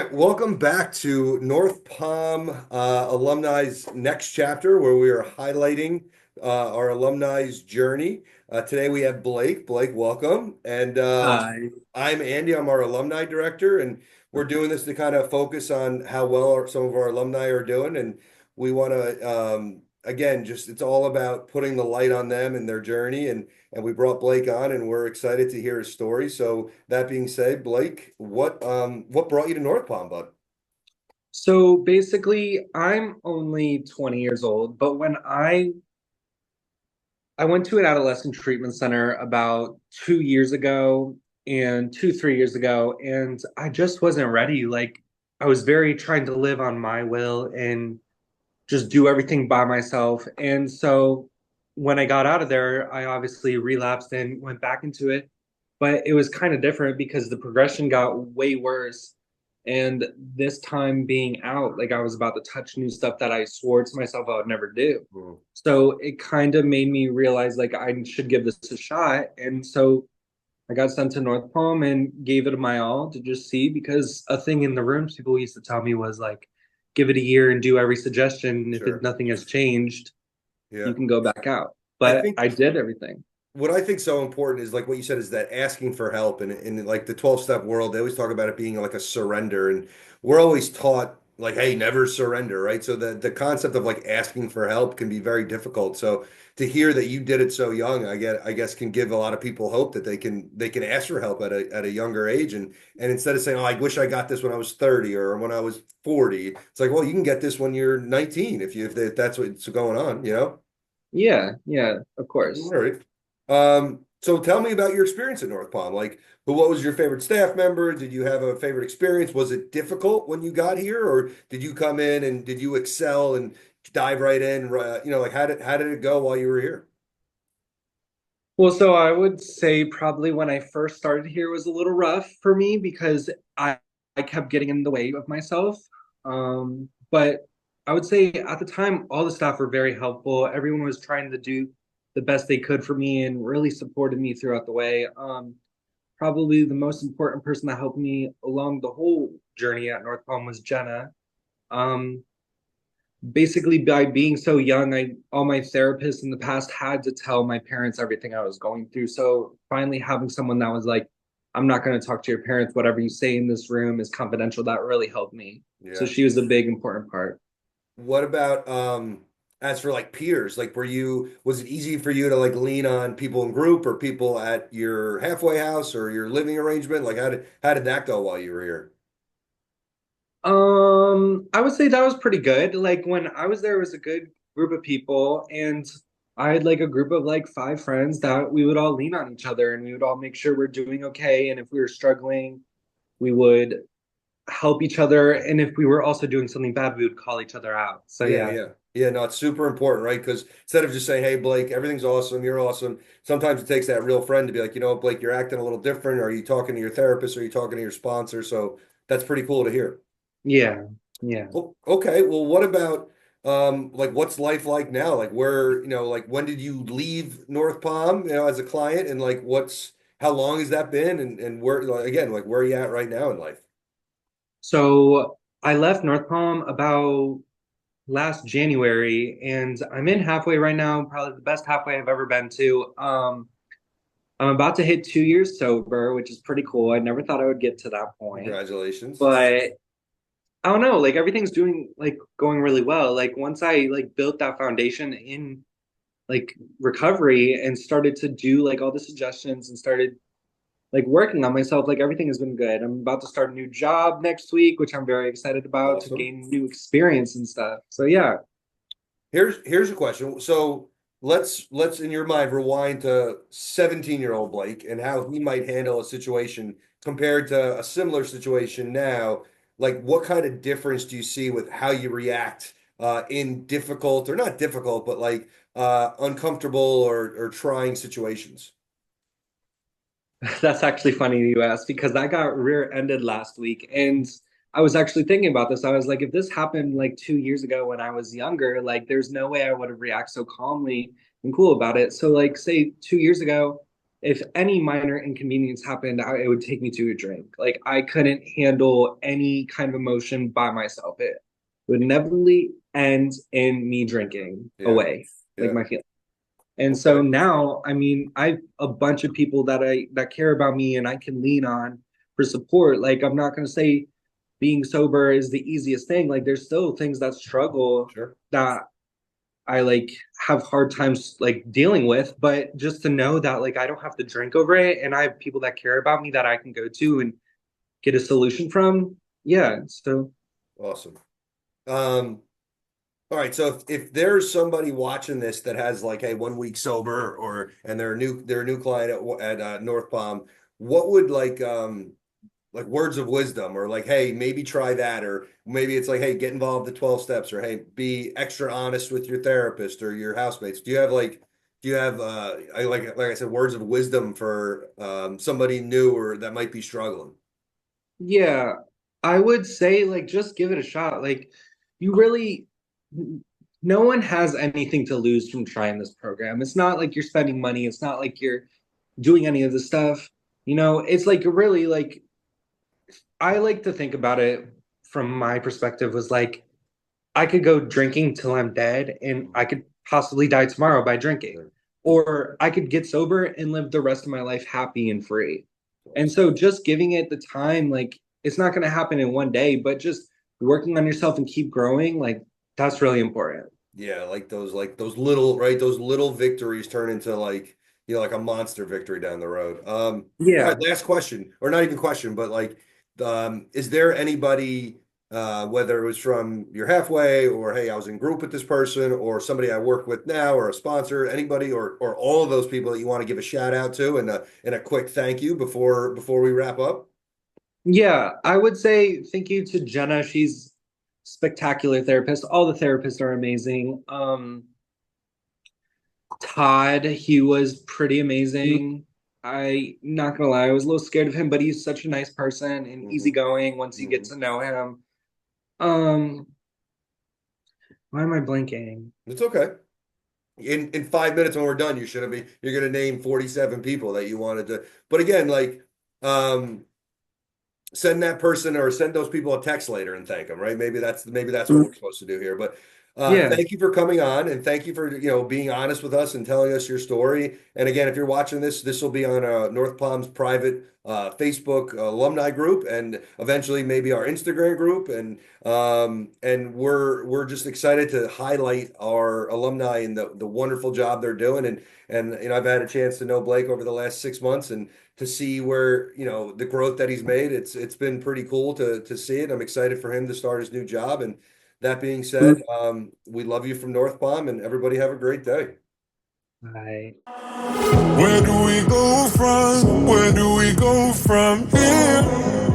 right, welcome back to North Palm Alumni's next chapter, where we are highlighting our alumni's journey. Today we have Blake. Blake, welcome. And Hi. I'm Andy. I'm our alumni director, and we're doing this to kind of focus on how well some of our alumni are doing. And we want to, again, just it's all about putting the light on them and their journey. And we brought Blake on, and we're excited to hear his story. So that being said, Blake, what brought you to North Palm, bud? So basically, I'm only 20 years old, but when I went to an adolescent treatment center about 2 years ago and 3 years ago, and I just wasn't ready. Like I was very trying to live on my will and just do everything by myself. And so when I got out of there, I obviously relapsed and went back into it. But it was kind of different because the progression got way worse. And this time being out, like I was about to touch new stuff that I swore to myself I would never do. Mm. So it kind of made me realize like I should give this a shot. And so I got sent to North Palm and gave it my all to just see because a thing in the rooms people used to tell me was like, give it a year and do every suggestion. If Sure. nothing has changed, Yeah. you can go back out. I But think I did everything. what I think so important is like what you said is that asking for help and in like the 12-step world, they always talk about it being like a surrender. And we're always taught like, hey, never surrender, right? So the concept of like asking for help can be very difficult. So to hear that you did it so young, I guess can give a lot of people hope that they can ask for help at a younger age. And instead of saying, oh, I wish I got this when I was 30 or when I was 40, it's like, well, you can get this when you're 19 if that's what's going on, you know? Yeah, yeah, of All course. right. So tell me about your experience at North Palm. Like, what was your favorite staff member? Did you have a favorite experience? Was it difficult when you got here, or did you come in and did you excel and dive right in? Like how did it go while you were here? Well, so I would say probably when I first started here was a little rough for me because I kept getting in the way of myself. But I would say at the time, all the staff were very helpful. Everyone was trying to do the best they could for me and really supported me throughout the way. Probably the most important person that helped me along the whole journey at North Palm was Jenna. Um, Basically by being so young, I all my therapists in the past had to tell my parents everything I was going through. So finally having someone that was like, I'm not going to talk to your parents. Whatever you say in this room is confidential. That really helped me. So Yeah. she was a big important part. What about as for like peers? Like was it easy for you to like lean on people in group or people at your halfway house or your living arrangement? Like how did that go while you were here? I would say that was pretty good. Like when I was there, it was a good group of people, and I had like a group of like five friends that we would all lean on each other and we would all make sure we're doing okay. And if we were struggling, we would help each other. And if we were also doing something bad, we would call each other out. So Yeah, yeah. yeah. Yeah, no, it's super important, right? Because instead of just saying, hey, Blake, everything's awesome, you're awesome, sometimes it takes that real friend to be like, you know what, Blake, you're acting a little different. Are you talking to your therapist? Or are you talking to your sponsor? So that's pretty cool to hear. Yeah. Yeah. Oh, okay, well, what about like what's life like now? Like where, like when did you leave North Palm, as a client and like how long has that been and where like, again, like where are you at right now in life? So I left North Palm about last January and I'm in halfway right now, probably the best halfway I've ever been to. I'm about to hit 2 years sober, which is pretty cool. I never thought I would get to that point. Congratulations. But I don't know, like everything's doing like going really well. Like once I like built that foundation in like recovery and started to do like all the suggestions and started like working on myself, like everything has been good. I'm about to start a new job next week, which I'm very excited about to Awesome. gain new experience and stuff. So yeah. Here's a question. So let's in your mind rewind to 17-year-old Blake and how he might handle a situation compared to a similar situation now. Like what kind of difference do you see with how you react in difficult or not difficult, but like uncomfortable or trying situations? That's actually funny you asked because I got rear-ended last week and I was actually thinking about this. I was like, if this happened like 2 years ago when I was younger, like there's no way I would have reacted so calmly and cool about it. So like say 2 years ago, if any minor inconvenience happened, it would take me to a drink. Like I couldn't handle any kind of emotion by myself. It would inevitably end in me drinking Yeah. away, like Yeah. my feelings. And so Okay. now, I mean, I've a bunch of people that care about me and I can lean on for support. Like I'm not gonna say being sober is the easiest thing. Like there's still things that struggle Sure. that I like have hard times like dealing with, but just to know that like I don't have to drink over it and I have people that care about me that I can go to and get a solution from. Yeah. So Awesome. Um, all right. So if there's somebody watching this that has like, hey, 1 week sober or and they're a new client at North Palm, what would like words of wisdom or like, hey, maybe try that, or maybe it's like, hey, get involved with the 12 steps, or hey, be extra honest with your therapist or your housemates. Do you have like I said, words of wisdom for somebody new or that might be struggling? yeah, I would say like just give it a shot. Like you really no one has anything to lose from trying this program. It's not like you're spending money. It's not like you're doing any of the stuff. It's like really like I like to think about it from my perspective was like I could go drinking till I'm dead and I could possibly die tomorrow by drinking. Or I could get sober and live the rest of my life happy and free. And so just giving it the time, like it's not going to happen in one day, but just working on yourself and keep growing, like that's really important. Yeah, like those little, right, those little victories turn into like, like a monster victory down the road. All right, Yeah. last question, or not even question, but like is there anybody whether it was from your halfway or hey, I was in group with this person or somebody I work with now or a sponsor, anybody or all of those people that you want to give a shout out to and a quick thank you before we wrap up? Yeah. I would say thank you to Jenna. She's spectacular therapist. All the therapists are amazing. Todd, he was pretty amazing. Not gonna lie, I was a little scared of him, but he's such a nice person and Mhm. easygoing once you get Mhm. to know him. Um, why am I blanking? It's okay. In 5 minutes when we're done, you're gonna name 47 people that you wanted to. But again, like um send that person or send those people a text later and thank them, right? Maybe that's what we're supposed to do here. But Yeah, thank you for coming on and thank you for being honest with us and telling us your story. And again, if you're watching this, this will be on North Palm's private Facebook alumni group and eventually maybe our Instagram group. And we're just excited to highlight our alumni and the wonderful job they're doing. And I've had a chance to know Blake over the last 6 months and to see where the growth that he's made. It's been pretty cool to see it. I'm excited for him to start his new job. And that being said, we love you from North Palm, and everybody have a great day. I Where do we go from? Where do we go from here?